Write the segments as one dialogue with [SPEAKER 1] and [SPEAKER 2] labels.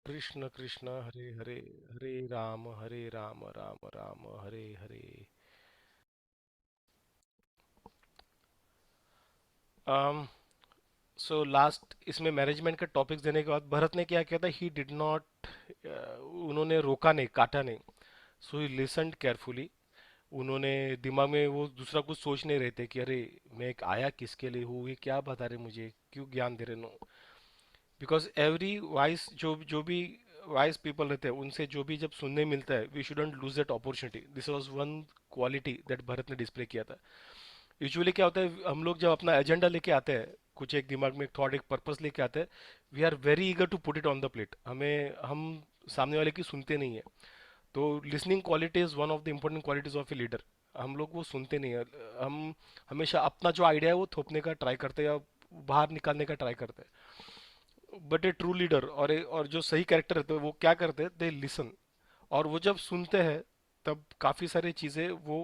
[SPEAKER 1] कृष्ण कृष्ण हरे हरे, हरे राम राम राम हरे हरे। um so last इसमें management का topics देने के बाद भरत ने क्या किया था, ही डिड नॉट, उन्होंने रोका नहीं, काटा नहीं। सो ही लिसन्ड केयरफुली। उन्होंने दिमाग में वो दूसरा कुछ सोच नहीं रहे थे कि अरे मैं एक आया किसके लिए हूँ, ये क्या बता रहे मुझे, क्यों ज्ञान दे रहे। नो, बिकॉज एवरी वाइस जो भी वाइज पीपल रहते हैं उनसे जो भी जब सुनने मिलता है, we shouldn't lose that opportunity. This was one quality that Bharat ने डिस्प्ले किया था। यूजुअली क्या होता है, हम लोग जब अपना एजेंडा लेके आते हैं, कुछ एक दिमाग में एक थॉट एक पर्पस लेके आते हैं, we are very eager to put it on the plate. हम सामने वाले की सुनते नहीं है। तो listening quality is one of the important qualities of a leader. हम लोग वो सुनते नहीं है। हम हमेशा अपना जो आइडिया है वो थोपने का ट्राई करते हैं या बाहर निकालने का ट्राई करते हैं। बट ए ट्रू लीडर और जो सही कैरेक्टर रहते हैं वो क्या करते हैं, दे लिसन। और वो जब सुनते हैं तब काफी सारी चीजें वो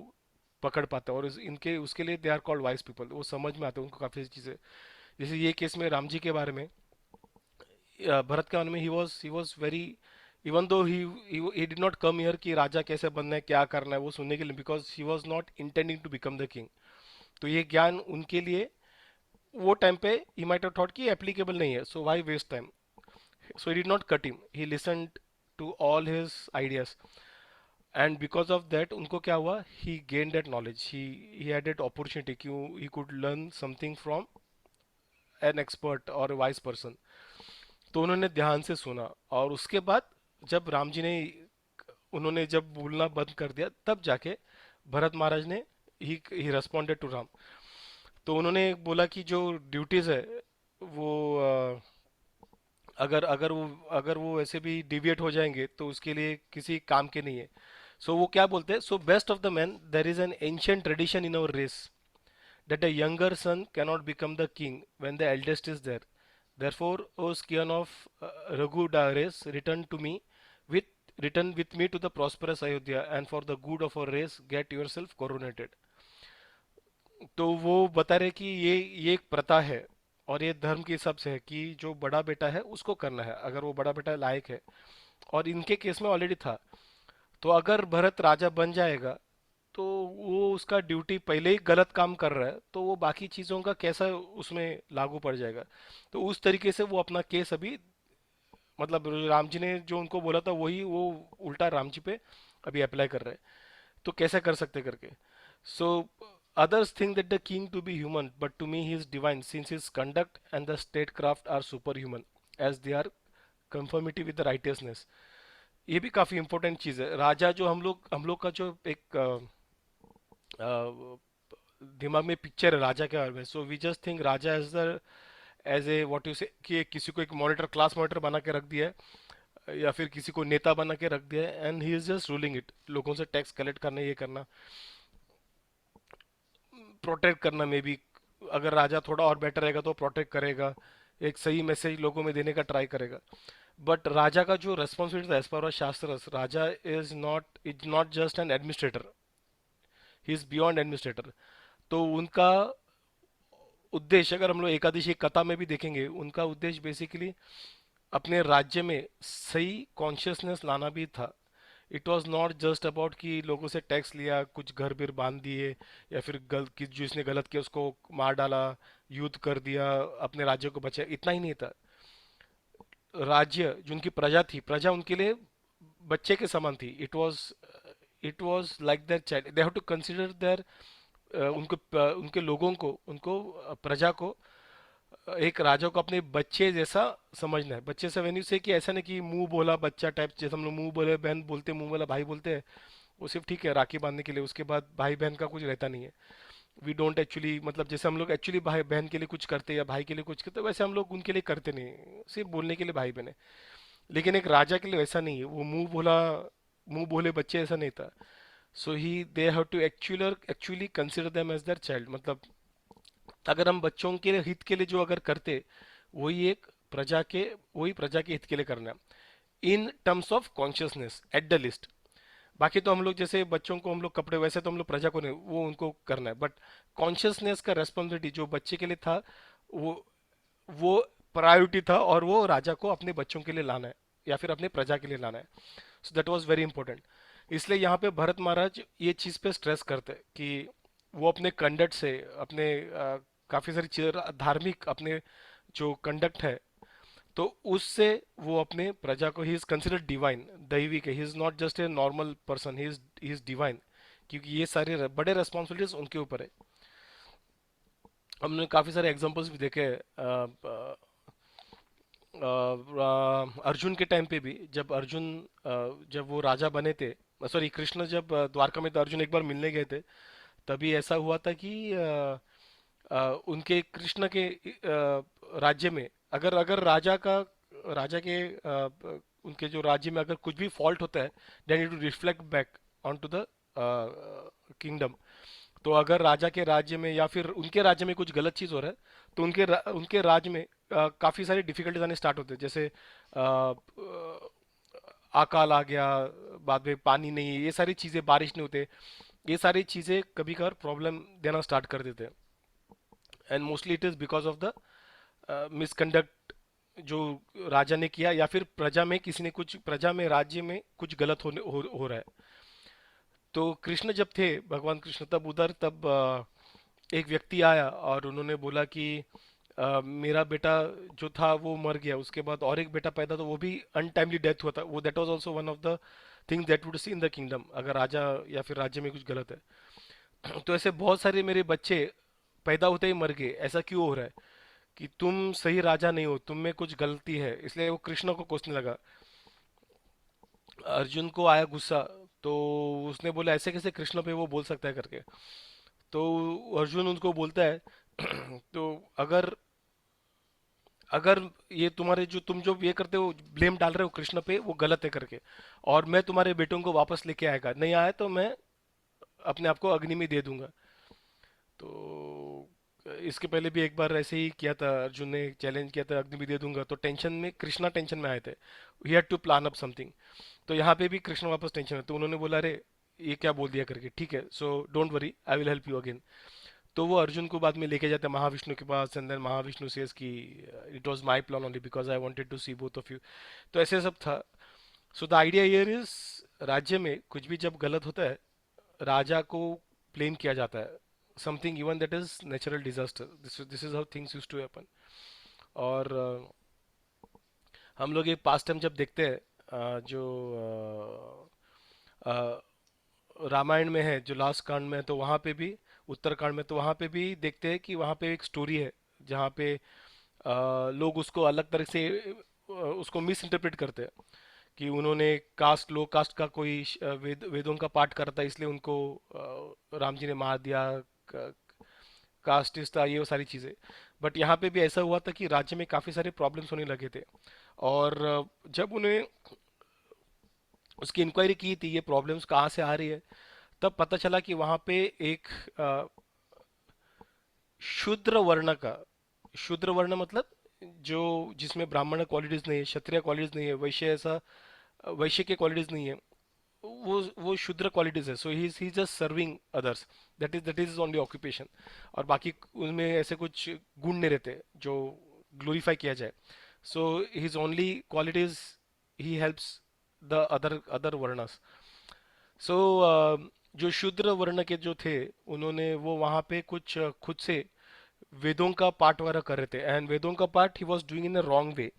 [SPEAKER 1] पकड़ पाते हैं, और इनके उसके लिए they are called wise people. वो समझ में आते हैं उनको काफी सारी चीजें। जैसे ये केस में राम जी के बारे में, भरत के बारे में, he was very, even though he did not come here कि राजा कैसे बनना है क्या करना है वो सुनने के लिए, because he was not intending to become the king. तो ये ज्ञान उनके लिए वो टाइम पे ही माइट हैव थॉट कि एप्लीकेबल नहीं है, so why waste time. So he did not cut him. He listened to all his ideas, and because of that, उनको क्या हुआ? He gained that knowledge. He had that opportunity कि he could learn something from an expert or a wise person. तो उन्होंने ध्यान से सुना, और उसके बाद जब राम जी ने, उन्होंने जब बोलना बंद कर दिया, तब जाके भरत महाराज ने ही रेस्पॉन्डेड टू राम। तो उन्होंने बोला कि जो ड्यूटीज है वो, अगर वो ऐसे भी डिविएट हो जाएंगे तो उसके लिए किसी काम के नहीं है। सो वो क्या बोलते हैं, so best of the man, there is an ancient tradition in our race that a younger son cannot become the king when the eldest is there. Therefore, O scion of Raghu race, return with me to the prosperous Ayodhya, and for the good of our race, get yourself coronated. तो वो बता रहे कि ये एक प्रथा है, और ये धर्म के हिसाब से है कि जो बड़ा बेटा है उसको करना है, अगर वो बड़ा बेटा लायक है। और इनके केस में ऑलरेडी था। तो अगर भरत राजा बन जाएगा तो वो उसका ड्यूटी पहले ही गलत काम कर रहा है, तो वो बाकी चीजों का कैसा उसमें लागू पड़ जाएगा। तो उस तरीके से वो अपना केस अभी, मतलब राम जी ने जो उनको बोला था वही वो उल्टा राम जी पे अभी अप्लाई कर रहे हैं। तो कैसे कर सकते करके। सो others think that the king to be human, but to me he is divine, since his conduct and the statecraft are superhuman, as they are conformity with the righteousness. ये भी काफी इंपॉर्टेंट चीज है। राजा जो हम लोग का जो एक दिमाग में पिक्चर है राजा के बारे में, सो वी जस्ट थिंक राजा as a what you say, कि किसी को एक मॉनिटर, क्लास मॉनिटर बना के रख दिया है, या फिर किसी को नेता बना के रख दिया है, and he is just ruling it, लोगों से टैक्स कलेक्ट करना, ये करना, प्रोटेक्ट करना। मे बी अगर राजा थोड़ा और बेटर रहेगा तो प्रोटेक्ट करेगा, एक सही मैसेज लोगों में देने का ट्राई करेगा। बट राजा का जो responsibility, as per shastra, raja is not just an administrator, he is beyond administrator. तो उनका उद्देश्य, अगर हम लोग एकादशी कथा में भी देखेंगे, उनका उद्देश्य बेसिकली अपने राज्य में सही कॉन्शियसनेस लाना भी था। It was not just about कि लोगों से टैक्स लिया, कुछ घर बिर बांध दिए, या फिर कि जिसने गलत किया उसको मार डाला, युद्ध कर दिया, अपने राज्य को बचाया, इतना ही नहीं था। राज्य जो उनकी प्रजा थी, प्रजा उनके लिए बच्चे के समान थी। It was like their child, they have to consider their, उनके लोगों को, उनको प्रजा को, एक राजा को अपने बच्चे जैसा समझना है। बच्चे से वेन्यू से कि ऐसा नहीं कि मुंह बोला बच्चा टाइप, जैसे हम लोग मुंह बोले बहन बोलते, मुंह बोला भाई बोलते हैं, वो सिर्फ ठीक है राखी बांधने के लिए, उसके बाद भाई बहन का कुछ रहता नहीं है। वी डोंट एक्चुअली, मतलब जैसे हम लोग एक्चुअली भाई बहन के लिए कुछ करते या भाई के लिए कुछ करते, वैसे हम लोग उनके लिए करते नहीं, सिर्फ बोलने के लिए भाई बहन है। लेकिन एक राजा के लिए वैसा नहीं है, वो मुंह बोले बच्चे ऐसा नहीं था। So he they have to actually consider them as their child. मतलब अगर हम बच्चों के लिए हित के लिए जो अगर करते, वही एक प्रजा के वही प्रजा के हित के लिए करना है, in terms of consciousness at the list. बाकी तो हम लोग जैसे बच्चों को हम लोग कपड़े, वैसे तो हम लोग प्रजा को नहीं, वो उनको करना है। बट कॉन्शियसनेस का रेस्पॉन्सिबिलिटी जो बच्चे के लिए था, वो वो प्रायोरिटी था, और वो राजा को अपने बच्चों के लिए लाना है। या फिर अपने प्रजा के लिए लाना है। So that was very important. इसलिए यहाँ पे भरत महाराज ये चीज़ पे स्ट्रेस करते हैं कि वो अपने कंडक्ट से, अपने काफ़ी सारी चीज़ धार्मिक अपने जो कंडक्ट है, तो उससे वो अपने प्रजा को, ही इज कंसिडर्ड डिवाइन, दैविक है, he is not just a normal person, he is divine, क्योंकि ये सारे बड़े रेस्पॉन्सिबिलिटीज उनके ऊपर है। हमने काफी सारे एग्जांपल्स भी देखे हैं, अर्जुन के टाइम पे भी, जब अर्जुन जब वो राजा बने थे, सॉरी कृष्ण जब द्वारका में, तो अर्जुन एक बार मिलने गए थे, तभी ऐसा हुआ था कि उनके कृष्ण के राज्य में, अगर अगर राजा के उनके जो राज्य में अगर कुछ भी फॉल्ट होता है, then it will reflect back on to the kingdom. तो अगर राजा के राज्य में या फिर उनके राज्य में कुछ गलत चीज हो रहा है, तो उनके राज्य में काफी सारी डिफिकल्टीज आने स्टार्ट होते हैं, जैसे अकाल आ गया, बाद में पानी नहीं, ये सारी चीजें, बारिश नहीं होते, ये सारी चीजें कभी कभार प्रॉब्लम देना स्टार्ट कर देते हैं। And mostly it is because of the misconduct जो राजा ने किया, या फिर प्रजा में किसी ने कुछ, प्रजा में राज्य में कुछ गलत हो रहा है। तो कृष्ण जब थे, भगवान कृष्ण तब उधर, तब एक व्यक्ति आया और उन्होंने बोला कि मेरा बेटा जो था वो मर गया, उसके बाद और एक बेटा पैदा, तो वो भी अनटाइमली डेथ हुआ था, वो that was also one of the things that would see in the kingdom, अगर राजा या फिर राज्य में कुछ गलत है। तो ऐसे बहुत सारे मेरे बच्चे पैदा होते ही मर गए, ऐसा क्यों हो रहा है, कि तुम सही राजा नहीं हो, तुम में कुछ गलती है। इसलिए वो कृष्ण को कोसने लगा। अर्जुन को आया गुस्सा, तो उसने बोला ऐसे कैसे कृष्ण पे वो बोल सकता है करके। तो अर्जुन उनको बोलता है तो अगर अगर ये तुम्हारे जो, तुम जो ये करते हो, ब्लेम डाल रहे हो कृष्ण पे, वो गलत है करके, और मैं तुम्हारे बेटों को वापस लेके आएगा, नहीं आया तो मैं अपने आप को अग्नि में दे दूंगा। तो इसके पहले भी एक बार ऐसे ही किया था, अर्जुन ने चैलेंज किया था अग्नि भी दे दूंगा, तो टेंशन में, कृष्णा टेंशन में आए थे, he had to plan up something. तो यहाँ पे भी कृष्ण वापस टेंशन है, तो उन्होंने बोला अरे ये क्या बोल दिया करके, ठीक है so don't worry, I will help you again. तो वो अर्जुन को बाद में लेके जाते हैं महाविष्णु के पास, एंड देन महाविष्णु सेज कि it was my plan only because I wanted to see both of you. तो ऐसे सब था। So the idea here is, राज्य में कुछ भी जब गलत होता है, राजा को ब्लेम किया जाता है, something even that is natural disaster, this is how things used to happen. और हम लोग एक पास्ट टाइम जब देखते हैं, जो रामायण में है, जो लास्ट कांड में है, तो वहाँ पे भी, उत्तरकांड में, तो वहाँ पे भी देखते हैं कि वहाँ पे एक स्टोरी है जहाँ पे लोग उसको अलग तरह से उसको मिस इंटरप्रेट करते हैं, कि उन्होंने कास्ट, लो कास्ट का कोई वेदों का पाठ करता है, इसलिए उनको राम जी ने मार दिया, कास्टिस्ट था, ये वो सारी चीज़ें। बट यहाँ पे भी ऐसा हुआ था कि राज्य में काफ़ी सारे प्रॉब्लम्स होने लगे थे, और जब उन्हें उसकी इंक्वायरी की थी, ये प्रॉब्लम्स कहाँ से आ रही है, तब पता चला कि वहाँ पे एक अ, शूद्र वर्ण का, शूद्र वर्ण मतलब जो, जिसमें ब्राह्मण क्वालिटीज नहीं है, क्षत्रिय क्वालिटीज नहीं है, वैश्य ऐसा, वैश्य के क्वालिटीज नहीं है, वो शूद्र क्वालिटीज है। So he just serving others, that is only occupation, और बाकी उनमें ऐसे कुछ गुण नहीं रहते जो ग्लोरीफाई किया जाए। So his only qualities, he helps the other other varnas. So जो शूद्र वर्ण के जो थे, उन्होंने वो वहाँ पे कुछ खुद से वेदों का पाठ वगैरह कर रहे थे, एंड वेदों का पाठ he was doing in a wrong way.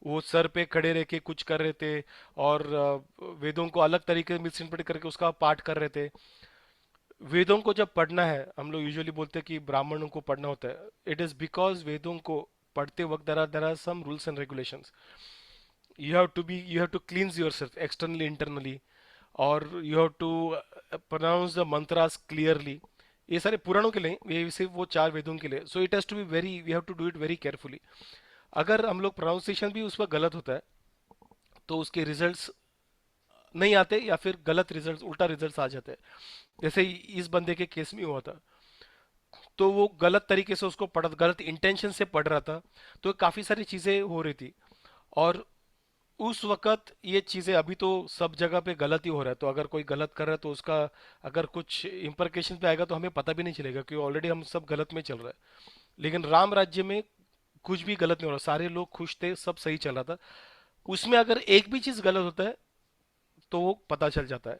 [SPEAKER 1] वो सर पे खड़े रह के कुछ कर रहे थे, और वेदों को अलग तरीके से मिसइंटरप्रेट करके उसका पाठ कर रहे थे। वेदों को जब पढ़ना है, हम लोग यूजुअली बोलते हैं कि ब्राह्मणों को पढ़ना होता है, इट इज बिकॉज वेदों को पढ़ते वक्त there are some rules and regulations. You have to cleanse yourself externally internally, और you have to pronounce the mantras clearly. ये सारे पुराणों के लिए, ये सिर्फ वो चार वेदों के लिए। So it has to be very, we have to do it very carefully. अगर हम लोग प्रोनाउंसिएशन भी उस पर गलत होता है, तो उसके रिजल्ट्स नहीं आते, या फिर गलत रिजल्ट्स, उल्टा रिजल्ट्स आ जाते हैं। जैसे इस बंदे के केस में हुआ था, तो वो गलत तरीके से उसको पढ़, गलत इंटेंशन से पढ़ रहा था, तो काफी सारी चीजें हो रही थी। और उस वक्त ये चीजें, अभी तो सब जगह पे गलत ही हो रहा है, तो अगर कोई गलत कर रहा है तो उसका अगर कुछ इम्प्रिकेशन पे आएगा तो हमें पता भी नहीं चलेगा, क्योंकि ऑलरेडी हम सब गलत में चल रहा है। लेकिन राम राज्य में कुछ भी गलत नहीं हो रहा, सारे लोग खुश थे, सब सही चल रहा था। उसमें अगर एक भी चीज गलत होता है तो वो पता चल जाता है।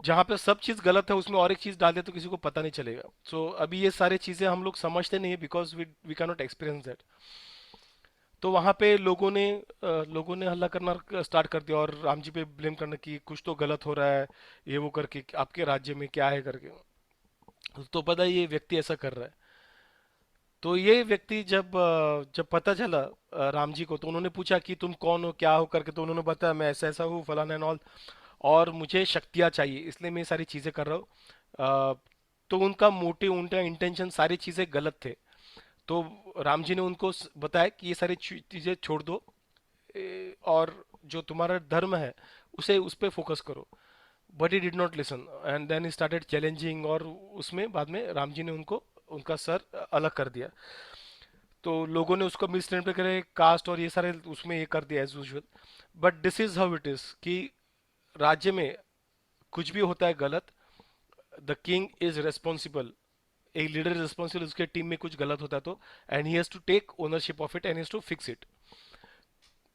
[SPEAKER 1] जहाँ पे सब चीज गलत है उसमें और एक चीज डाल दे तो किसी को पता नहीं चलेगा। अभी ये सारी चीजें हम लोग समझते नहीं है, because we we can not experience that. तो वहां पे लोगों ने हल्ला करना स्टार्ट कर दिया और राम जी पे ब्लेम करना कि कुछ तो गलत हो रहा है, ये वो करके आपके राज्य में क्या है करके। तो पता है ये व्यक्ति ऐसा कर रहा है। तो ये व्यक्ति जब पता चला राम जी को, तो उन्होंने पूछा कि तुम कौन हो, क्या हो करके। तो उन्होंने बताया मैं ऐसा ऐसा हूँ, फलाना एंड ऑल, और मुझे शक्तियाँ चाहिए, इसलिए मैं ये सारी चीजें कर रहा हूँ। तो उनका मोटिव, उनका इंटेंशन, सारी चीजें गलत थे। तो राम जी ने उनको बताया कि ये सारी चीजें छोड़ दो, और जो तुम्हारा धर्म है उसे उस पे फोकस करो। But he did not listen and then he started challenging, और उसमें बाद में राम जी ने उनको उनका सर अलग कर दिया। तो लोगों ने उसको मिसरिप्रेजेंट करे, कास्ट और ये सारे उसमें ये कर दिया as usual. But this is how it is कि राज्य में कुछ भी होता है गलत, द किंग इज रिस्पॉन्सिबल। एक लीडर इज रिस्पॉन्सिबल, उसके टीम में कुछ गलत होता है तो, and he has to take ownership of it and has to fix it.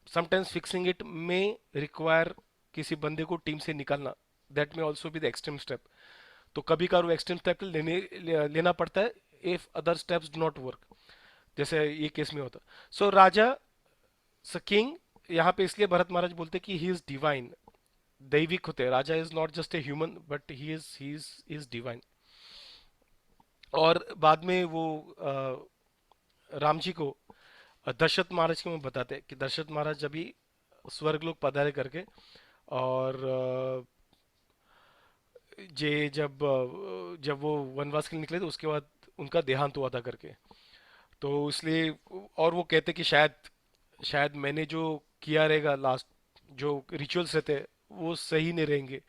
[SPEAKER 1] Sometimes fixing it में रिक्वायर किसी बंदे को टीम से निकालना, दैट में also be the extreme step. तो कभी कभार वो एक्सट्रीम स्टेप लेना पड़ता है if other steps do not work, जैसे ये केस में होता। राजा किंग, यहाँ पे इसलिए भरत महाराज बोलते कि ही इज डिवाइन, दैविक होते हैं। Raja is not just a human but he is divine. और बाद में वो राम जी को दशरथ महाराज के में बताते हैं कि दशरथ महाराज जब भी स्वर्ग लोग पधारे करके, और जब वो वनवास के लिए निकले तो उसके बाद उनका देहांत हुआ था करके। तो इसलिए, और वो कहते कि शायद शायद मैंने जो किया रहेगा लास्ट, जो रिचुअल्स रहते हैं वो सही नहीं रहेंगे,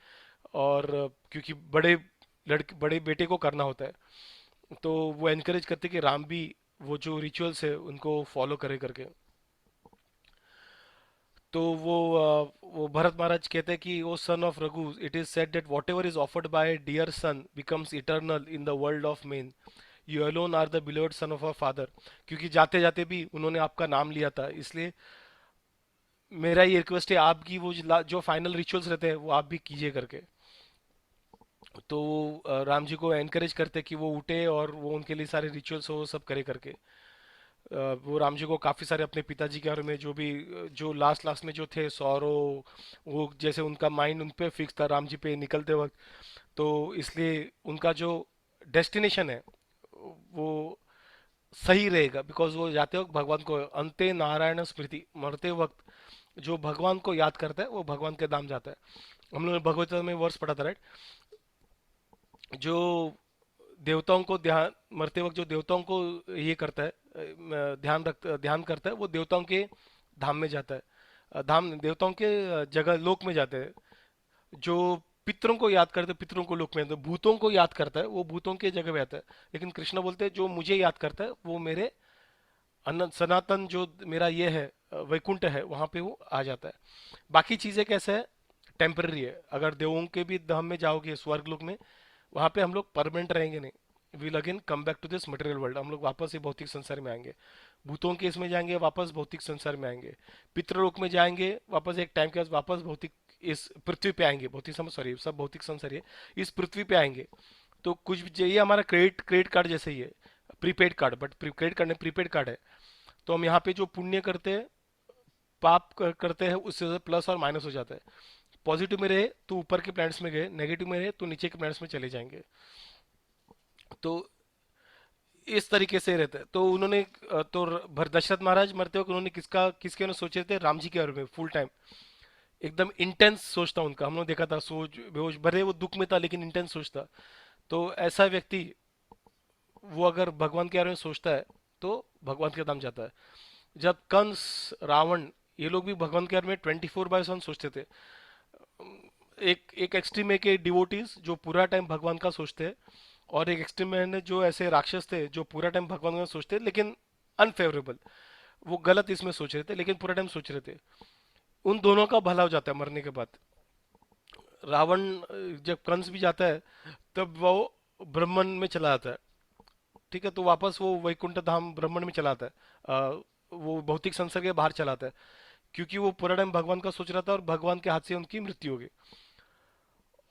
[SPEAKER 1] और क्योंकि बड़े बेटे को करना होता है। तो वो एनकरेज करते कि राम भी वो जो रिचुअल्स है उनको फॉलो करे करके। तो वो भरत महाराज कहते हैं कि O son of Raghu, it is said that whatever is offered by dear son becomes eternal in the world of men. You alone are the beloved son of a father. क्योंकि जाते जाते भी उन्होंने आपका नाम लिया था, इसलिए मेरा ये रिक्वेस्ट है आपकी, वो जो फाइनल रिचुअल्स रहते हैं वो आप भी कीजिए करके। तो राम जी को एनकरेज करते कि वो उठे और वो उनके लिए सारे रिचुअल्स हो वो सब करे करके। वो राम जी को काफी सारे अपने पिताजी के बारे में जो भी, जो लास्ट लास्ट में जो थे सौरव, वो जैसे उनका माइंड उन पे फिक्स था राम जी पे निकलते वक्त। तो इसलिए उनका जो डेस्टिनेशन है वो सही रहेगा, बिकॉज वो जाते वक्त भगवान को, अंते नारायण स्मृति, मरते वक्त जो भगवान को याद करता है वो भगवान के धाम जाता है। हम लोगों ने भगवत गीता में वर्ष पढ़ा था, राइट? जो देवताओं को ध्यान, मरते वक्त जो देवताओं को ये करता है, ध्यान करता है, वो देवताओं के धाम में जाता है। धाम देवताओं के जगह लोक में जाते हैं। जो पितरों को याद करते हैं, पितरों को लोक में, तो भूतों को याद करता है वो भूतों के जगह में आता है। लेकिन कृष्ण बोलते हैं जो मुझे याद करता है वो मेरे अनंत सनातन जो मेरा ये है वैकुंठ है, वहां पे वो आ जाता है। बाकी चीजें कैसे है, टेम्पररी है। अगर देवों के भी धाम में जाओगे स्वर्ग लोक में, वहां पे हम लोग परमानेंट रहेंगे नहीं। Will again come back to this material world, हम लोग वापस ये भौतिक संसार में आएंगे। भूतों के इसमें जाएंगे, वापस भौतिक संसार में आएंगे। पितृलोक में जाएंगे, वापस एक टाइम के बाद वापस भौतिक इस पृथ्वी पे आएंगे। भौतिक समझ, सॉरी, सब भौतिक संसार है, इस पृथ्वी पे आएंगे। तो कुछ भी ये हमारा क्रेडिट क्रेडिट कार्ड जैसे ही है, prepaid card, but credit card नहीं, प्रीपेड कार्ड है। तो हम यहाँ पे जो पुण्य करते हैं, करते हैं, उससे प्लस और माइनस हो जाता है। पॉजिटिव में रहे तो ऊपर के प्लैनेट्स में गए, नेगेटिव में रहे तो नीचे के प्लैनेट्स में चले जाएंगे। तो इस तरीके से रहता है। तो उन्होंने दशरथ महाराज मरते वक्त उन्होंने किसके उन्होंने सोचे थे, राम जी के बारे में फुल टाइम। एकदम इंटेंस सोचता उनका, हम लोग देखा था, सोच बेहोश भरे वो दुख में था लेकिन इंटेंस सोचता। तो ऐसा व्यक्ति, वो अगर भगवान के बारे में सोचता है तो भगवान के धाम जाता है। जब कंस, रावण, ये लोग भी भगवान के बारे में 24/7 सोचते थे। एक एक एक्सट्रीम है कि डिवोटीज जो पूरा टाइम भगवान का सोचते हैं, और एक एक्सट्रीम है जो ऐसे राक्षस थे जो पूरा टाइम भगवान का सोचते लेकिन अनफेवरेबल, वो गलत इसमें सोच रहे थे लेकिन पूरा टाइम सोच रहे थे। उन दोनों का भला हो जाता है मरने के बाद। रावण, जब कंस भी जाता है तब वो ब्रह्मन में चला जाता है, ठीक है, तो वापस वो वैकुंठ धाम ब्रह्मन में चला आता है। वो भौतिक संसार के बाहर चला आता है। क्योंकि वो पूरा टाइम भगवान का सोच रहा था और भगवान के हाथ से उनकी मृत्यु हो गई।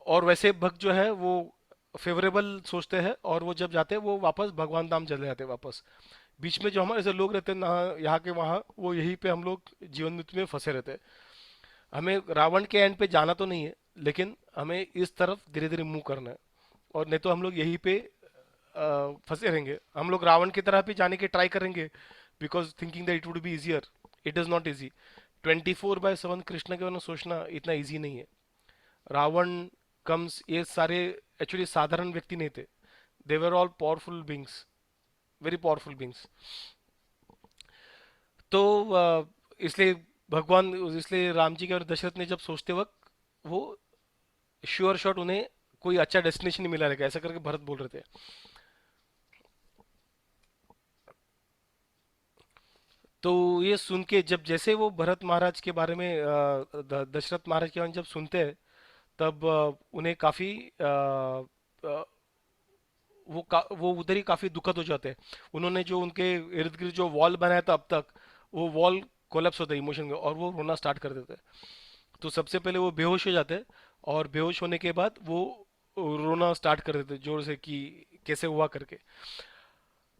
[SPEAKER 1] और वैसे भक्त जो है वो फेवरेबल सोचते हैं, और वो जब जाते हैं वो वापस भगवान धाम चले जाते हैं वापस। बीच में जो हमारे ऐसे लोग रहते हैं ना, यहाँ के वहाँ, वो यहीं पे हम लोग जीवन मृत्यु में फंसे रहते हैं। हमें रावण के एंड पे जाना तो नहीं है, लेकिन हमें इस तरफ धीरे धीरे मूव करना है, और नहीं तो हम लोग यहीं पे फंसे रहेंगे। हम लोग रावण की तरह भी जाने की ट्राई करेंगे, because thinking that it would be easier. It is not easy. 24/7 Krishna के बारे में सोचना इतना इजी नहीं है। रावण कम्स, ये सारे एक्चुअली साधारण व्यक्ति नहीं थे। They were all powerful beings, very powerful beings. तो इसलिए भगवान, इसलिए राम जी के और दशरथ ने जब सोचते वक्त, वो श्योर शॉट उन्हें कोई अच्छा डेस्टिनेशन नहीं मिला रहेगा, ऐसा करके भरत बोल रहे थे। तो ये सुन के जब जैसे वो भरत महाराज के बारे में दशरथ महाराज के बारे में जब सुनते हैं, तब उन्हें काफी वो उधर ही काफी दुखद हो जाते हैं। उन्होंने जो उनके इर्द गिर्द जो वॉल बनाया था अब तक, वो वॉल कोलैप्स होता है इमोशन में, और वो रोना स्टार्ट कर देते हैं। तो सबसे पहले वो बेहोश हो जाते हैं, और बेहोश होने के बाद वो रोना स्टार्ट कर देते हैं जोर से कि कैसे हुआ करके।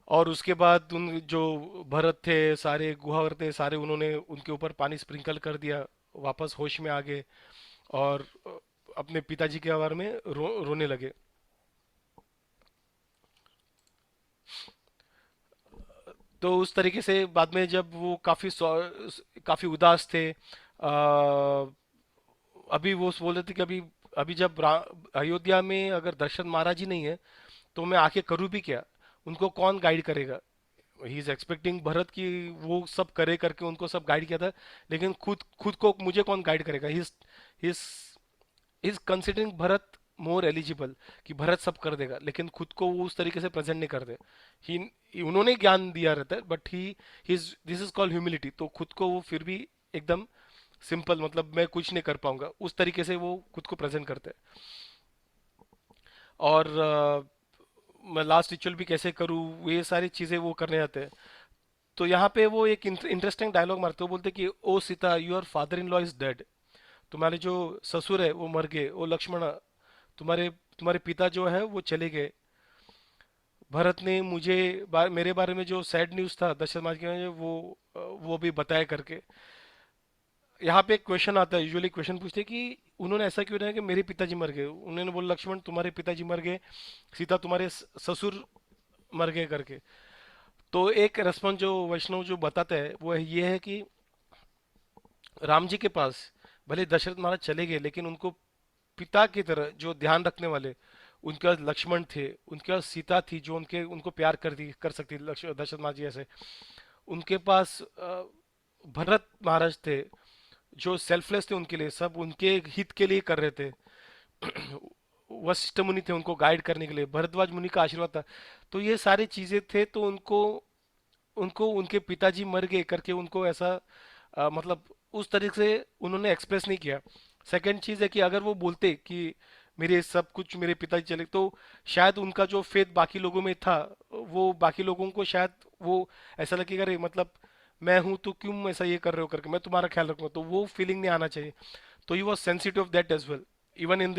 [SPEAKER 1] और उसके बाद उन जो भरत थे, सारे गुहावर थे सारे, उन्होंने उनके ऊपर पानी स्प्रिंकल कर दिया, वापस होश में आ गए, और अपने पिताजी के बारे में रोने लगे। तो उस तरीके से बाद में जब वो काफी उदास थे, अभी वो बोल रहे थे कि अभी अभी जब अयोध्या में अगर दशरथ महाराज ही नहीं है, तो मैं आके करूँ भी क्या? उनको कौन गाइड करेगा? ही इज एक्सपेक्टिंग भरत की वो सब करे करके उनको सब गाइड किया था, लेकिन खुद खुद को मुझे कौन गाइड करेगा? He is considering Bharat more eligible, कि भरत सब कर देगा, लेकिन खुद को वो उस तरीके से प्रेजेंट नहीं करते। ही उन्होंने ज्ञान दिया रहता है, but he his this is called humility. तो खुद को वो फिर भी एकदम सिंपल, मतलब मैं कुछ नहीं कर पाऊंगा, उस तरीके से वो खुद को प्रेजेंट करते हैं। और मैं लास्ट रिचुअल भी कैसे करूँ, ये सारी चीजें वो करने जाते हैं। तो यहाँ पे वो एक इंटरेस्टिंग डायलॉग मारते हैं, वो बोलते हैं कि O Sita, your father in law is dead. तुम्हारे जो ससुर है वो मर गए। ओ लक्ष्मण, तुम्हारे तुम्हारे पिता जो है वो चले गए। भरत ने मुझे मेरे बारे में जो सैड न्यूज़ था दशरथ महाराज के बारे में, वो भी बताया करके। यहाँ पे एक क्वेश्चन आता है, यूजुअली क्वेश्चन पूछते हैं कि उन्होंने ऐसा क्यों नहीं कि मेरे पिताजी मर गए। उन्होंने बोला लक्ष्मण तुम्हारे पिताजी मर गए, सीता तुम्हारे ससुर मर गए करके। तो एक रेस्पॉन्स जो वैष्णव जो बताते हैं वो ये है कि राम जी के पास भले दशरथ महाराज चले गए, लेकिन उनको पिता की तरह जो ध्यान रखने वाले उनके पास लक्ष्मण थे, उनके पास सीता थी जो उनको प्यार कर सकती थी, दशरथ महाराज जी ऐसे। उनके पास भरत महाराज थे जो सेल्फलेस थे, उनके लिए सब उनके हित के लिए कर रहे थे। वशिष्ठ मुनि थे उनको गाइड करने के लिए, भरद्वाज मुनि का आशीर्वाद था। तो ये सारी चीजें थे, तो उनको उनको उनके पिताजी मर गए करके उनको ऐसा मतलब उस तरीके से उन्होंने एक्सप्रेस नहीं किया। सेकंड चीज है कि अगर वो बोलते कि मेरे सब कुछ मेरे पिताजी चले, तो शायद उनका जो फेथ बाकी लोगों में था, वो बाकी लोगों को शायद वो ऐसा लगेगा, अरे मतलब मैं हूं तो क्यों ऐसा ये कर रहे हो करके, मैं तुम्हारा ख्याल रखूंगा, तो वो फीलिंग नहीं आना चाहिए। तो he was sensitive of that as well, even in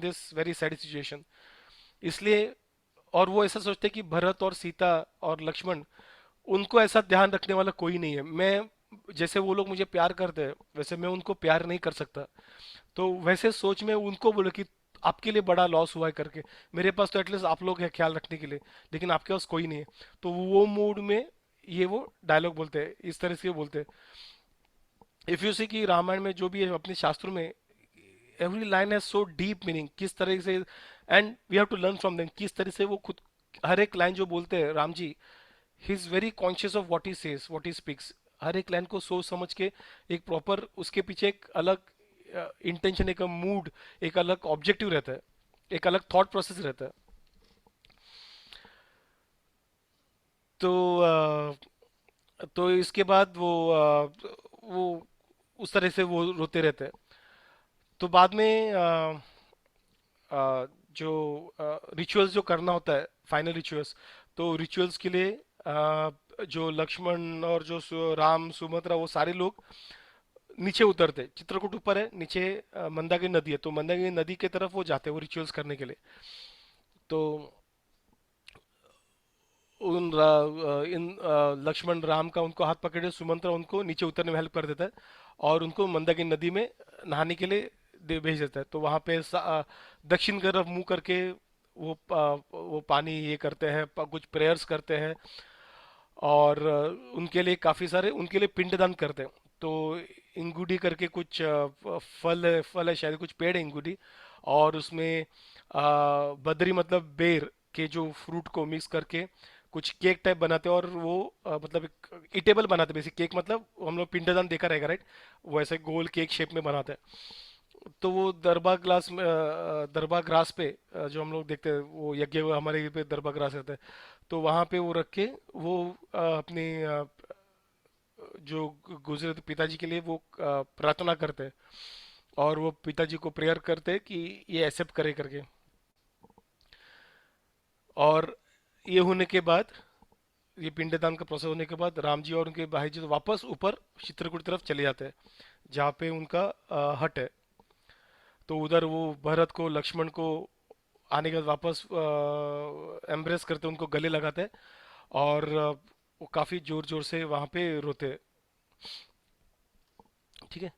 [SPEAKER 1] this very sad situation. इसलिए, और वो ऐसा सोचते कि भरत और सीता और लक्ष्मण, उनको ऐसा ध्यान रखने वाला कोई नहीं है। मैं जैसे वो लोग मुझे प्यार करते हैं वैसे मैं उनको प्यार नहीं कर सकता। तो वैसे सोच में उनको बोले कि आपके लिए बड़ा लॉस हुआ है करके, मेरे पास तो एटलीस्ट आप लोग हैं ख्याल रखने के लिए, लेकिन आपके पास कोई नहीं है। तो वो मूड में ये वो डायलॉग बोलते हैं, इस तरह से बोलते हैं। इफ यू सी कि रामायण में जो भी है अपने शास्त्रों में, every line has so deep meaning, किस तरह से, and we have to learn from them, किस तरह से वो खुद हर एक लाइन जो बोलते हैं Ram ji, he is very conscious of what he says, what he speaks. हर एक लाइन को सोच समझ के, एक प्रॉपर उसके पीछे एक अलग इंटेंशन, एक मूड, एक अलग ऑब्जेक्टिव रहता है, एक अलग थॉट प्रोसेस रहता है। तो तो इसके बाद वो उस तरह से वो रोते रहते हैं। तो बाद में जो रिचुअल्स जो करना होता है, फाइनल रिचुअल्स, तो रिचुअल्स के लिए जो लक्ष्मण और जो राम सुमित्रा वो सारे लोग नीचे उतरते, चित्रकूट ऊपर है, नीचे मंदाकिनी नदी है, तो मंदाकिनी नदी के तरफ वो जाते हैं वो रिचुअल्स करने के लिए। तो लक्ष्मण राम का उनको हाथ पकड़े, सुमंत्रा उनको नीचे उतरने में हेल्प कर देता है और उनको मंदाकिनी नदी में नहाने के लिए भेज देता है। तो वहां पे दक्षिण की तरफ मुंह करके वो पानी ये करते हैं, कुछ प्रेयर्स करते हैं और उनके लिए काफी सारे उनके लिए पिंडदान करते हैं। तो इंगुडी करके कुछ फल है शायद, कुछ पेड़ है इंगुडी, और उसमें बदरी मतलब बेर के जो फ्रूट को मिक्स करके कुछ केक टाइप बनाते हैं, और वो मतलब एक इटेबल बनाते हैं बेसिक केक, मतलब हम लोग पिंडदान देखा रहेगा राइट, वो ऐसे गोल केक शेप में बनाते हैं। तो वो दरबा ग्रास पे जो हम लोग देखते हैं वो यज्ञ हमारे यहाँ पे दरबा ग्रास रहता है, तो वहां पे वो रख के वो अपनी जो गुजरे थे पिताजी के लिए वो प्रार्थना करते हैं, और वो पिताजी को प्रेयर करते हैं कि ये एक्सेप्ट करे करके। और ये होने के बाद, ये पिंडदान का प्रोसेस होने के बाद राम जी और उनके भाई जी तो वापस ऊपर चित्रकूट की तरफ चले जाते हैं, जहाँ पे उनका हट है। तो उधर वो भरत को लक्ष्मण को आने के बाद वापस एम्ब्रेस करते, उनको गले लगाते हैं, और वो काफी जोर जोर से वहां पे रोते हैं। ठीक है।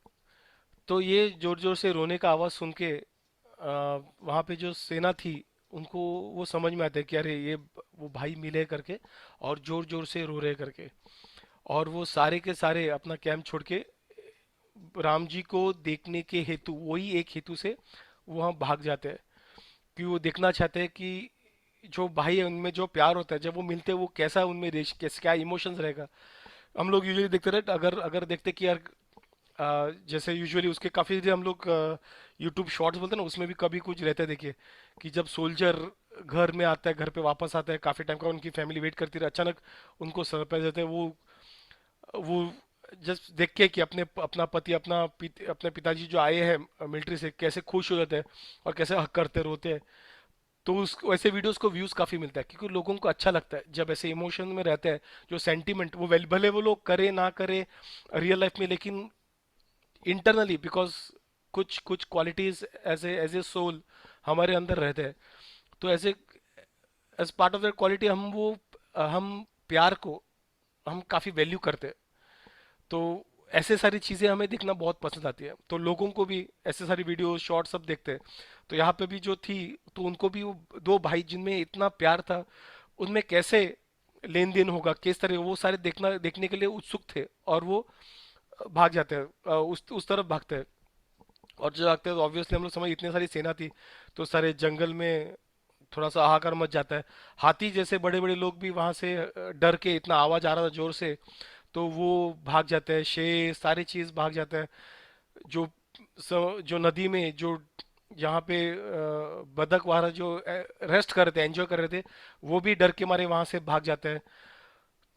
[SPEAKER 1] तो ये जोर जोर से रोने का आवाज सुन के वहां पे जो सेना थी उनको वो समझ में आता है कि अरे ये वो भाई मिले करके, और जोर जोर से रो रहे करके, और वो सारे के सारे अपना कैंप छोड़ के राम जी को देखने के हेतु, वही एक हेतु से वहां भाग जाते हैं, कि वो देखना चाहते हैं कि जो भाई है उनमें जो प्यार होता है जब वो मिलते हैं वो कैसा उनमें कैसे क्या इमोशंस रहेगा। हम लोग यूजुअली देखते रहे, अगर अगर देखते कि यार जैसे यूजुअली उसके काफी हम लोग यूट्यूब शॉर्ट्स बोलते हैं ना, उसमें भी कभी कुछ रहता है देखिए, कि जब सोल्जर घर में आता है, घर पे वापस आता है काफी टाइम का, उनकी फैमिली वेट करती रहे, अचानक उनको सरप्राइज देते हैं, वो जस्ट देख के कि अपना पति अपने पिताजी जो आए हैं मिलिट्री से कैसे खुश हो जाते हैं और कैसे हक करते रोते हैं। तो उस ऐसे वीडियोस को व्यूज काफी मिलता है, क्योंकि लोगों को अच्छा लगता है जब ऐसे इमोशन में रहते हैं, जो सेंटीमेंट वो भले वो लोग करे ना करे रियल लाइफ में, लेकिन इंटरनली बिकॉज कुछ कुछ क्वालिटीज एज ए सोल हमारे अंदर रहते हैं। तो ऐसे as part of that quality हम प्यार को हम काफी वैल्यू करते हैं। तो ऐसे सारी चीजें हमें देखना बहुत पसंद आती है, तो लोगों को भी ऐसे सारी वीडियो शॉर्ट सब देखते हैं। तो यहाँ पे भी जो थी, तो उनको भी वो दो भाई जिनमें इतना प्यार था, उनमें कैसे लेन देन होगा किस तरह, वो सारे देखने के लिए उत्सुक थे, और वो भाग जाते हैं, उस तरफ भागते हैं। और जो भागते हैं तो ऑब्वियसली हम लोग समझ, इतनी सारी सेना थी तो सारे जंगल में थोड़ा सा हाहाकार मच जाता है। हाथी जैसे बड़े बड़े लोग भी वहां से डर के, इतना आवाज आ रहा था जोर से, तो वो भाग जाते हैं, शेर सारी चीज भाग जाता है। जो जो नदी में जो जहाँ पे बतख वहां जो रेस्ट कर रहे थे, एंजॉय कर रहे थे, वो भी डर के मारे वहां से भाग जाते हैं।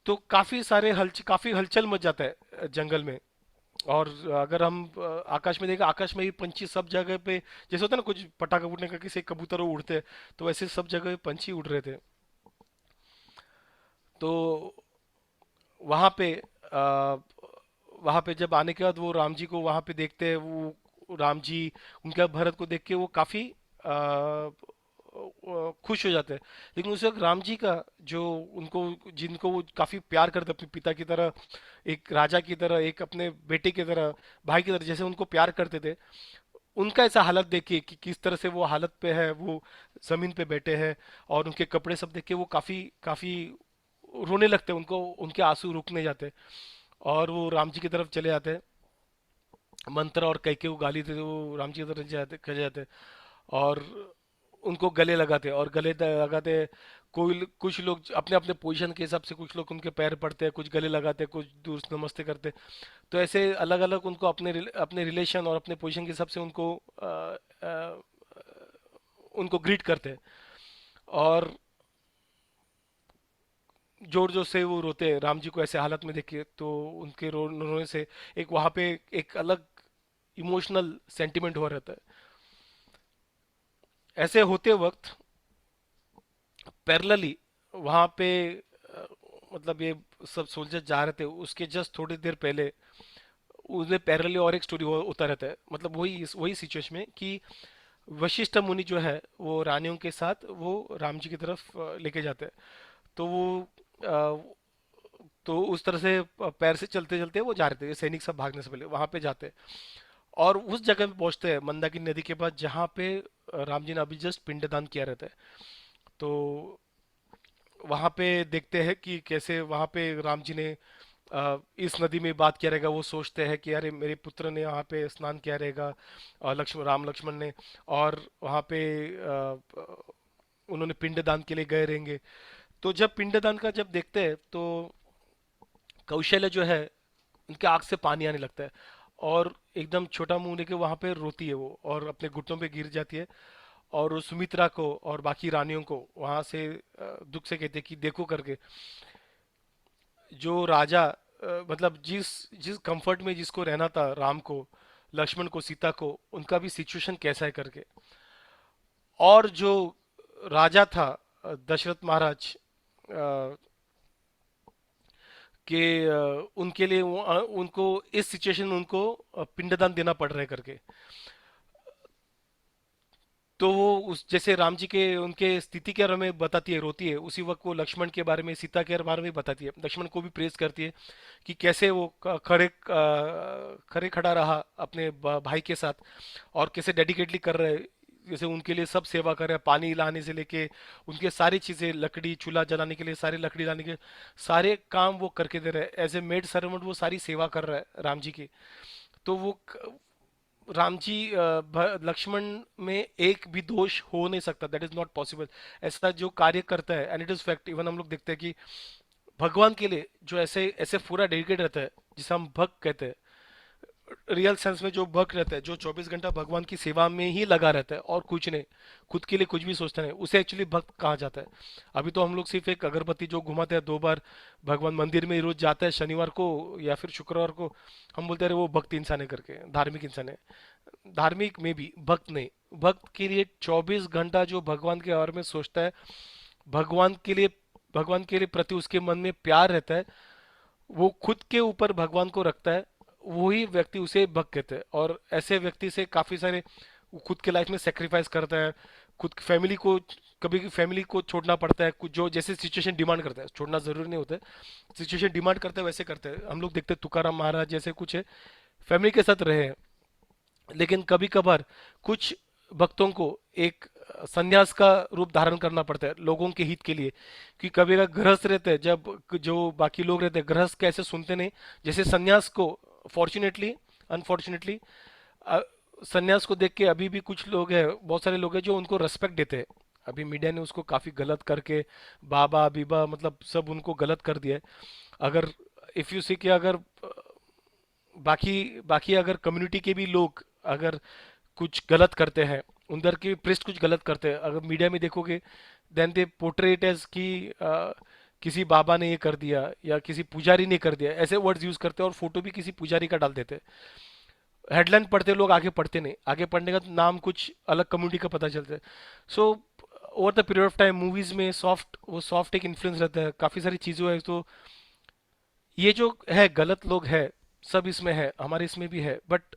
[SPEAKER 1] तो काफी हलचल मच जाता है जंगल में। और अगर हम आकाश में देखें, आकाश में भी पंछी सब जगह पे, जैसे होता है ना कुछ पटाखा फूटने का, किसी कबूतर वो उड़ते हैं, तो वैसे सब जगह पंछी उड़ रहे थे। तो वहां पे आ, वहां पे जब आने के बाद वो राम जी को वहां पे देखते हैं, वो राम जी उनका भरत को देख के वो काफी खुश हो जाते हैं। लेकिन उस वक्त राम जी का जो उनको जिनको वो काफी प्यार करते अपने पिता की तरह, एक राजा की तरह, एक अपने बेटे की तरह, भाई की तरह जैसे उनको प्यार करते थे, उनका ऐसा हालत देख के कि किस तरह से वो हालत पे है, वो जमीन पे बैठे हैं, और उनके कपड़े सब देख के वो काफी काफी रोने लगते हैं, उनको उनके आंसू रुकने जाते हैं, और वो राम जी की तरफ चले जाते हैं। मंत्र और कई के वो गाली देते, वो राम जी की तरफ चले जाते हैं, और उनको गले लगाते हैं, और लगाते हैं। कोई कुछ लोग अपने अपने पोजीशन के हिसाब से, कुछ लोग उनके पैर पड़ते हैं, कुछ गले लगाते हैं, कुछ दूर से नमस्ते करते हैं। तो ऐसे अलग अलग उनको अपने रिलेशन और अपने पोजीशन के हिसाब से अ, उनको ग्रीट करते हैं। और जोर जोर से वो रोते हैं राम जी को ऐसे हालत में देख के, तो उनके रोने से एक वहां पे एक अलग इमोशनल सेंटिमेंट हो रहता है। ऐसे होते वक्त पैरेलली वहां पे मतलब ये सब सोल्जर जा रहे थे, उसके जस्ट थोड़ी देर पहले उसमें पैरेलली और एक स्टोरी होता रहता है, मतलब वही सिचुएशन में कि वशिष्ठ मुनि जो है वो रानियों के साथ वो राम जी की तरफ लेके जाते हैं। तो वो तो उस तरह से पैर से चलते चलते वो जा रहे थे, सैनिक सब भागने से पहले वहां पे जाते हैं। और उस जगह पे पहुंचते हैं मंदाकिनी नदी के पास, जहाँ पे राम जी ने अभी जस्ट पिंडदान किया रहता है। तो वहां पे देखते हैं कि कैसे वहां पे राम जी ने इस नदी में बात किया रहेगा। वो सोचते हैं कि अरे मेरे पुत्र ने यहाँ पे स्नान किया रहेगा, और लक्ष्मण ने। और वहां पे उन्होंने पिंडदान के लिए गए रहेंगे। तो जब पिंडदान का जब देखते हैं तो कौशल्य जो है उनके आंख से पानी आने लगता है, और एकदम छोटा मुंह लेके वहां पे रोती है वो, और अपने घुटनों पे गिर जाती है। और वो सुमित्रा को और बाकी रानियों को वहां से दुख से कहते हैं कि देखो करके, जो राजा मतलब जिस जिस कंफर्ट में जिसको रहना था, राम को, लक्ष्मण को, सीता को, उनका भी सिचुएशन कैसा है करके। और जो राजा था दशरथ महाराज कि उनके लिए उनको इस सिचुएशन में उनको पिंडदान देना पड़ रहा है करके। तो वो उस जैसे राम जी के उनके स्थिति के बारे में बताती है, रोती है, उसी वक्त वो लक्ष्मण के बारे में, सीता के बारे में बताती है, लक्ष्मण को भी प्रेज करती है कि कैसे वो खड़े खड़ा रहा अपने भाई के साथ, और कैसे डेडिकेटली कर रहे हैं, जैसे उनके लिए सब सेवा कर रहे हैं, पानी लाने से लेके उनके सारी चीजें, लकड़ी चूल्हा जलाने के लिए सारी लकड़ी लाने के सारे काम वो करके दे रहे हैं, एज ए मेड सर्वेंट वो सारी सेवा कर रहा है राम जी की। तो वो राम जी लक्ष्मण में एक भी दोष हो नहीं सकता, दैट इज नॉट पॉसिबल। ऐसा जो कार्य करता है, and it is fact, even हम लोग देखते हैं कि भगवान के लिए जो ऐसे ऐसे पूरा डेडिकेट रहता है, जिसे हम भक्त कहते हैं, रियल सेंस में जो भक्त रहता है, जो 24 घंटा भगवान की सेवा में ही लगा रहता है और कुछ नहीं, खुद के लिए कुछ भी सोचता नहीं, उसे एक्चुअली भक्त कहा जाता है। अभी तो हम लोग सिर्फ एक अगरबत्ती जो घुमाते हैं 2 बार, भगवान मंदिर में रोज जाता है शनिवार को या फिर शुक्रवार को, हम बोलते रहे वो भक्त इंसान है करके, धार्मिक इंसान है। धार्मिक में भी भक्त नहीं, भक्त के लिए 24 घंटा जो भगवान के बारे में सोचता है, भगवान के लिए, भगवान के लिए प्रति उसके मन में प्यार रहता है, वो खुद के ऊपर भगवान को रखता है, वही व्यक्ति उसे भक्त कहते हैं। और ऐसे व्यक्ति से काफी सारे वो खुद के लाइफ में सेक्रीफाइस करता है, खुद की फैमिली को, कभी फैमिली को छोड़ना पड़ता है, कुछ जो जैसे सिचुएशन डिमांड करता है, छोड़ना जरूरी नहीं होता है, सिचुएशन डिमांड करता है वैसे करते हैं। हम लोग देखते हैं तुकाराम महाराज जैसे कुछ है, फैमिली के साथ रहे हैं, लेकिन कभी कभार कुछ भक्तों को एक संन्यास का रूप धारण करना पड़ता है लोगों के हित के लिए। कि कभी अगर गृहस्थ रहते हैं, जब जो बाकी लोग रहते हैं गृहस्थ कैसे सुनते नहीं, जैसे संन्यास को, फॉर्चुनेटली अनफॉर्चुनेटली, संन्यास को देख के अभी भी कुछ लोग हैं, बहुत सारे लोग हैं जो उनको रेस्पेक्ट देते हैं। अभी मीडिया ने उसको काफी गलत करके बाबा बीबा मतलब सब उनको गलत कर दिया है। अगर इफ यू सी कि अगर बाकी बाकी अगर कम्युनिटी के भी लोग अगर कुछ गलत करते हैं, उधर के प्रेस्ट कुछ गलत करते हैं, अगर मीडिया में देखोगे, देन दे पोर्ट्रेट एज कि किसी बाबा ने ये कर दिया या किसी पुजारी ने कर दिया, ऐसे वर्ड्स यूज करते हैं, और फोटो भी किसी पुजारी का डाल देते हैं। हेडलाइन पढ़ते लोग, आगे पढ़ते नहीं, आगे पढ़ने का नाम कुछ अलग कम्युनिटी का पता चलता है। So over the period of time movies में सॉफ्ट एक इन्फ्लुएंस रहता है, काफी सारी चीजों है। तो ये जो है गलत लोग है, सब इसमें है, हमारे इसमें भी है, बट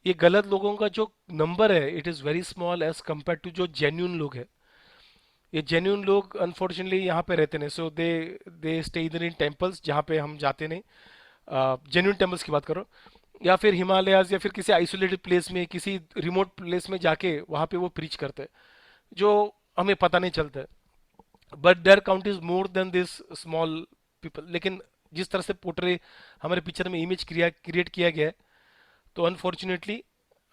[SPEAKER 1] ये गलत लोगों का जो नंबर है it is very small as compare to जो जेन्यून लोग है। ये जेन्यून लोग अनफॉर्चुनेटली यहाँ पे रहते नहीं, सो दे स्टे इधर इन टेम्पल्स जहाँ पे हम जाते नहीं, जेन्यून टेम्पल्स की बात करो, या फिर हिमालयाज या फिर किसी आइसोलेटेड प्लेस में, किसी रिमोट प्लेस में जाके वहाँ पे वो प्रीच करते हैं, जो हमें पता नहीं चलता है। But their count is more than this small people. लेकिन जिस तरह से पोर्ट्रे हमारे पिक्चर में इमेज क्रिएट किया गया है, तो अनफॉर्चुनेटली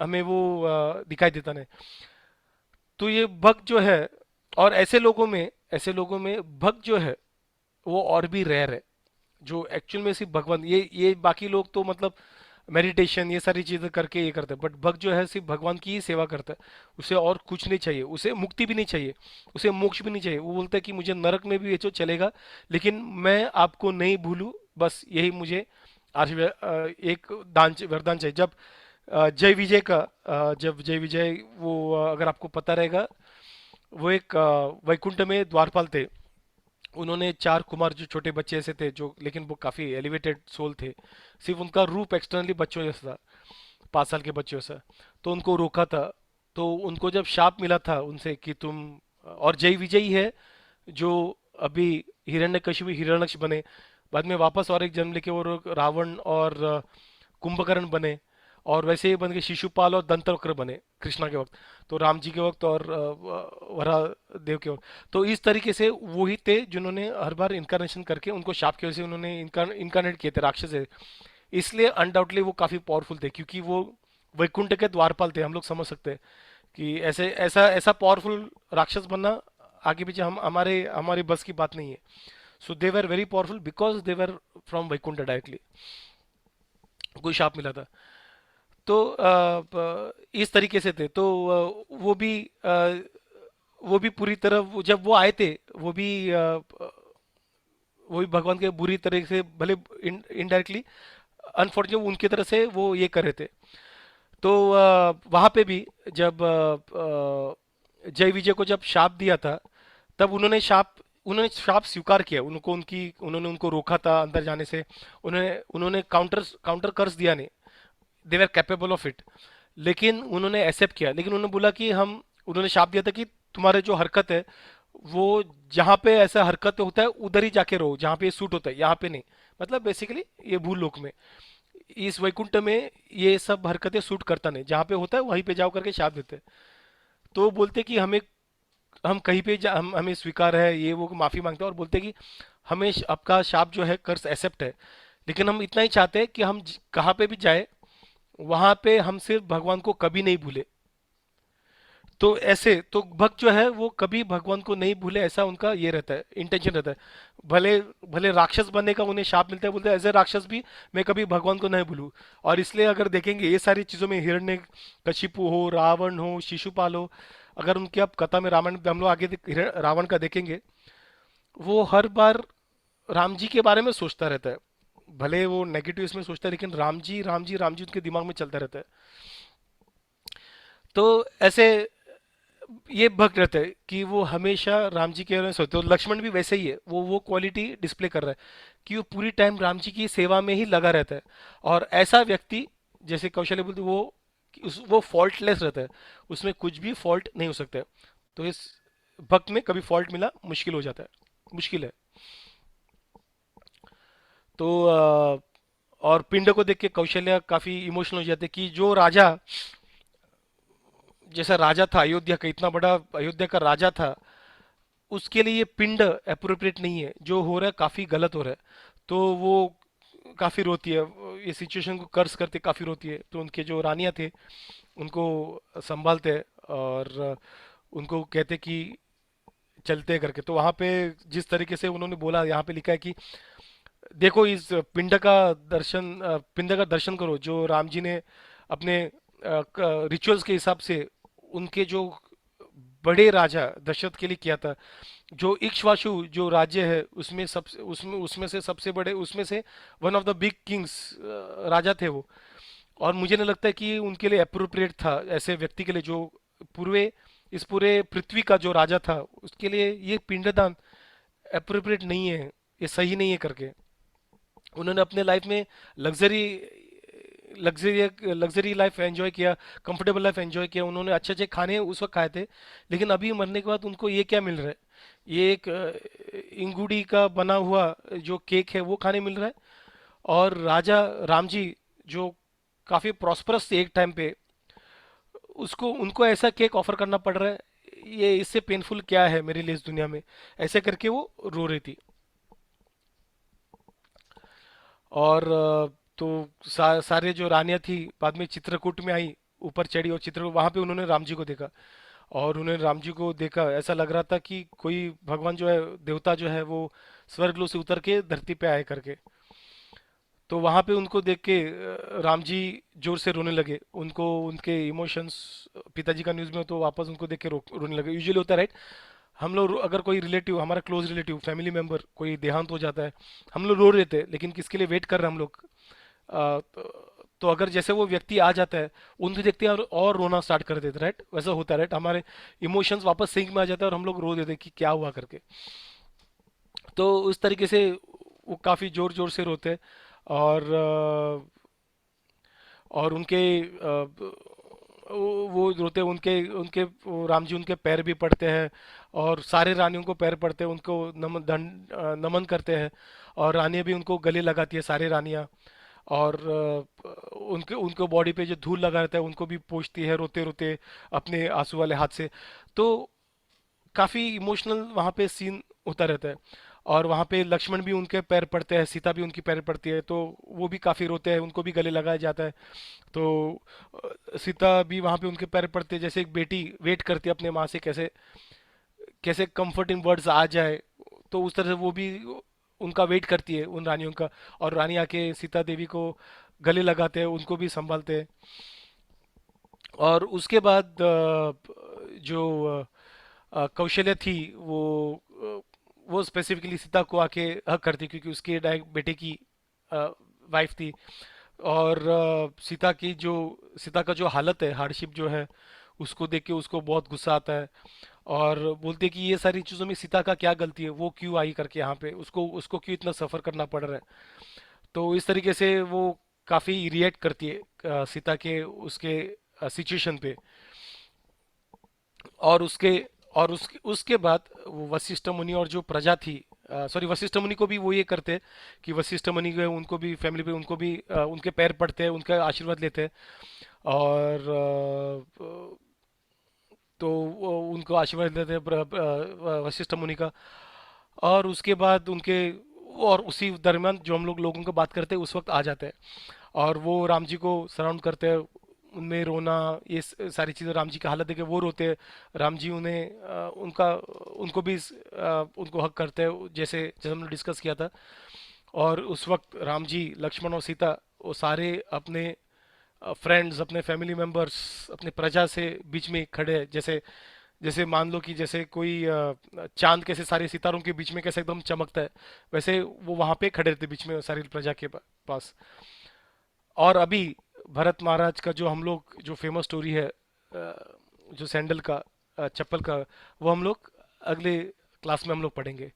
[SPEAKER 1] हमें वो दिखाई देता नहीं। तो ये भक्त जो है, और ऐसे लोगों में भक्त जो है वो और भी रेयर है, जो एक्चुअल में सिर्फ भगवान, ये बाकी लोग तो मतलब मेडिटेशन ये सारी चीजें करके ये करते हैं, बट भक्त जो है सिर्फ भगवान की ही सेवा करता है, उसे और कुछ नहीं चाहिए, उसे मुक्ति भी नहीं चाहिए, उसे मोक्ष भी नहीं चाहिए। वो बोलता है कि मुझे नरक में भी ये जो चलेगा, लेकिन मैं आपको नहीं भूलूं, बस यही मुझे एक वरदान चाहिए। जब जय विजय का जब जय विजय वो अगर आपको पता रहेगा, वो एक वैकुंठ में द्वारपाल थे, उन्होंने चार कुमार जो छोटे बच्चे ऐसे थे जो, लेकिन वो काफी एलिवेटेड सोल थे, सिर्फ उनका रूप एक्सटर्नली बच्चों जैसा था, 5 साल के बच्चों से, तो उनको रोका था। तो उनको जब शाप मिला था उनसे कि तुम, और जय विजयी है जो अभी हिरण्यकशिपु हिरण्यक्ष बने, बाद में वापस और एक जन्म लेके वो लोग रावण और कुंभकर्ण बने, और वैसे ही बन के शिशुपाल और दंतवक्र बने कृष्णा के वक्त, तो राम जी के वक्त और वरा देव के वक्त। तो इस तरीके से वो ही थे जिन्होंने हर बार इनकारनेशन करके उनको शाप की वजह से उन्होंने इनकारनेट किए थे राक्षस से। इसलिए अनडाउटली वो काफी पावरफुल थे, क्योंकि वो वैकुंठ के द्वारपाल थे, हम लोग समझ सकते हैं कि ऐसे ऐसा ऐसा पावरफुल राक्षस बनना आगे पीछे हम हमारे हमारे बस की बात नहीं है। So they were very powerful because they were from Vaikuntha directly, कोई शाप मिला था। तो इस तरीके से थे। तो वो भी पूरी तरह जब वो आए थे, वो भी वो भी भगवान के बुरी तरह से, भले इनडायरेक्टली, अनफॉर्चुनेटली उनकी तरह से वो ये कर रहे थे। तो वहां पे भी जब जय विजय को जब शाप दिया था, तब उन्होंने शाप स्वीकार किया, उन्होंने उनको रोका था अंदर जाने से, उन्होंने उन्होंने काउंटर काउंटर कर्स दिया नहीं, दे वर कैपेबल ऑफ इट, लेकिन उन्होंने एक्सेप्ट किया। लेकिन उन्होंने बोला कि हम उन्होंने शाप दिया था कि तुम्हारे जो हरकत है वो जहाँ पे ऐसा हरकत होता है उधर ही जाके रहो जहाँ पे सूट होता है, यहाँ पे नहीं। मतलब बेसिकली ये भूलोक में, इस वैकुंठ में ये सब हरकतें सूट करता नहीं, जहाँ पे होता है वहीं पे जाओ करके शाप देते हैं। तो वो बोलते कि हम कहीं पे हमें स्वीकार है, ये वो माफी मांगते हैं और बोलते कि हमें आपका शाप जो है कर्ज एक्सेप्ट है, लेकिन हम इतना ही चाहते हैं कि हम कहाँ पे भी जाए वहां पे हम सिर्फ भगवान को कभी नहीं भूले। तो ऐसे तो भक्त जो है वो कभी भगवान को नहीं भूले, ऐसा उनका ये रहता है, इंटेंशन रहता है। भले भले राक्षस बनने का उन्हें शाप मिलता है, बोलते हैं एज ए राक्षस भी मैं कभी भगवान को नहीं भूलूं। और इसलिए अगर देखेंगे ये सारी चीजों में, हिरण्य कशिपु हो, रावण हो, शिशुपाल हो, अगर उनकी आप कथा में रामायण में हम लोग आगे रावण का देखेंगे, वो हर बार राम जी के बारे में सोचता रहता है। भले वो नेगेटिव इसमें सोचता है, लेकिन राम जी राम जी राम जी उनके दिमाग में चलता रहता है। तो ऐसे ये भक्त रहता है कि वो हमेशा राम जी के बारे में सोचते, तो लक्ष्मण भी वैसे ही है, वो क्वालिटी डिस्प्ले कर रहा है कि वो पूरी टाइम राम जी की सेवा में ही लगा रहता है। और ऐसा व्यक्ति, जैसे कौशल्य बोलते, वो फॉल्टलेस रहता है, उसमें कुछ भी फॉल्ट नहीं हो सकता है। तो इस भक्त में कभी फॉल्ट मिला मुश्किल हो जाता है, मुश्किल है। तो और पिंड को देख के कौशल्या काफी इमोशनल हो जाते कि जो राजा, जैसा राजा था अयोध्या का, इतना बड़ा अयोध्या का राजा था, उसके लिए ये पिंड अप्रोप्रिएट नहीं है, जो हो रहा है काफी गलत हो रहा है। तो वो काफी रोती है, ये सिचुएशन को कर्स करते काफी रोती है। तो उनके जो रानियां थे उनको संभालते हैं और उनको कहते कि चलते हैं करके। तो वहां पे जिस तरीके से उन्होंने बोला, यहाँ पे लिखा है कि देखो इस पिंड का दर्शन करो जो राम जी ने अपने रिचुअल्स के हिसाब से उनके जो बड़े राजा दशरथ के लिए किया था। जो इक्ष्वाकु जो राज्य है उसमें उसमें से सबसे बड़े, उसमें से one of the big kings राजा थे वो। और मुझे नहीं लगता है कि उनके लिए अप्रोप्रिएट था ऐसे व्यक्ति के लिए जो पूरे इस पूरे पृथ्वी का जो राजा था, उसके लिए ये पिंडदान अप्रोप्रिएट नहीं है, ये सही नहीं है करके। उन्होंने अपने लाइफ में लग्जरी लग्जरी लाइफ एंजॉय किया, कंफर्टेबल लाइफ एंजॉय किया, उन्होंने अच्छे अच्छे खाने उस वक्त खाए थे, लेकिन अभी मरने के बाद उनको ये क्या मिल रहा है? ये एक इंगूडी का बना हुआ जो केक है वो खाने मिल रहा है। और राजा राम जी जो काफी प्रॉस्परस थे एक टाइम पे, उसको उनको ऐसा केक ऑफर करना पड़ रहा है, ये इससे पेनफुल क्या है मेरे लिए इस दुनिया में? ऐसे करके वो रो रही थी। और सारे जो रानियां थी बाद में चित्रकूट में आई, ऊपर चढ़ी और चित्र वहां पे उन्होंने राम जी को देखा। और उन्होंने राम जी को देखा, ऐसा लग रहा था कि कोई भगवान जो है, देवता जो है वो स्वर्ग लोक से उतर के धरती पे आए करके। तो वहां पे उनको देख के राम जी जोर से रोने लगे, उनको उनके इमोशंस, पिताजी का न्यूज में हो तो वापस उनको देख के रोने लगे। यूजुअली होता है राइट, हम लोग अगर कोई रिलेटिव, हमारा क्लोज रिलेटिव फैमिली मेंबर कोई देहांत हो जाता है, हम लोग रो रहे थे लेकिन किसके लिए वेट कर रहे हैं हम लोग? तो अगर जैसे वो व्यक्ति आ जाता है, उनको देखते हैं और रोना स्टार्ट कर देते, राइट? वैसा होता है राइट, हमारे इमोशंस वापस सिंक में आ जाता है और हम लोग रो देते हैं कि क्या हुआ करके। तो उस तरीके से वो काफी जोर जोर से रोते हैं। और और उनके वो रोते हैं, उनके उनके वो राम जी उनके पैर भी पड़ते हैं। और सारे रानियों को पैर पड़ते हैं, उनको नमन करते हैं। और रानियां भी उनको गले लगाती है, सारी रानियां। और उनके उनको बॉडी पे जो धूल लगा रहता है उनको भी पोंछती है रोते रोते अपने आंसू वाले हाथ से। तो काफी इमोशनल वहां पे सीन होता रहता है। और वहां पे लक्ष्मण भी उनके पैर पड़ते हैं, सीता भी उनकी पैर पड़ती है, तो वो भी काफी रोते हैं, उनको भी गले लगाया जाता है। तो सीता भी वहां पे उनके पैर पड़ते हैं, जैसे एक बेटी वेट करती है अपने माँ से, कैसे कैसे कंफर्टिंग वर्ड्स आ जाए। तो उस तरह से वो भी उनका वेट करती है उन रानियों का। और रानी आके सीता देवी को गले लगाते हैं, उनको भी संभालते हैं। और उसके बाद जो कौशल्य थी, वो स्पेसिफिकली सीता को आके हक करती, क्योंकि उसके डायरेक्ट बेटे की वाइफ थी। और सीता का जो हालत है, हार्डशिप जो है, उसको देख के उसको बहुत गुस्सा आता है। और बोलते हैं कि ये सारी चीज़ों में सीता का क्या गलती है, वो क्यों आई करके यहाँ पे, उसको उसको क्यों इतना सफ़र करना पड़ रहा है। तो इस तरीके से वो काफ़ी रिएक्ट करती है सीता के उसके सिचुएशन पे। और उसके बाद वो वशिष्ठ मुनि और जो प्रजा थी, सॉरी, वशिष्ठ मुनि को भी वो ये करते हैं कि वशिष्ठ मुनि जो है उनको भी फैमिली पे उनको भी उनके पैर पड़ते हैं, उनका आशीर्वाद लेते हैं। और तो वो उनको आशीर्वाद देते हैं वशिष्ठ मुनि का। और उसके बाद उनके और उसी दरमियान जो हम लोगों को बात करते हैं उस वक्त आ जाते हैं। और वो राम जी को सराउंड करते हैं, उनमें रोना, ये सारी चीज़ें राम जी की हालत देख के वो रोते हैं। राम जी उन्हें उनको भी उनको हक करते हैं, जैसे जैसे हमने डिस्कस किया था। और उस वक्त राम जी, लक्ष्मण और सीता, वो सारे अपने फ्रेंड्स, अपने फैमिली मेंबर्स, अपने प्रजा से बीच में खड़े हैं। जैसे जैसे मान लो कि जैसे कोई चांद कैसे सारे सितारों के बीच में कैसे एकदम चमकता है, वैसे वो वहां पे खड़े रहते बीच में सारी प्रजा के पास। और अभी भरत महाराज का जो हम लोग जो फेमस स्टोरी है, जो सैंडल का, चप्पल का, वो हम लोग अगले क्लास में हम लोग पढ़ेंगे।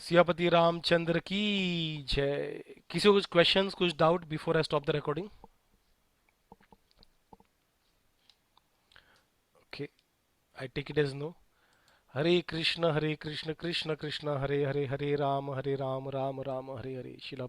[SPEAKER 1] सियापति रामचंद्र की जय। किसी को कुछ क्वेश्चंस, कुछ doubt before I stop the recording? Okay, I take it as no. Hare Krishna Krishna Krishna Hare Hare, Hare Ram Ram Ram Hare Hare. Shila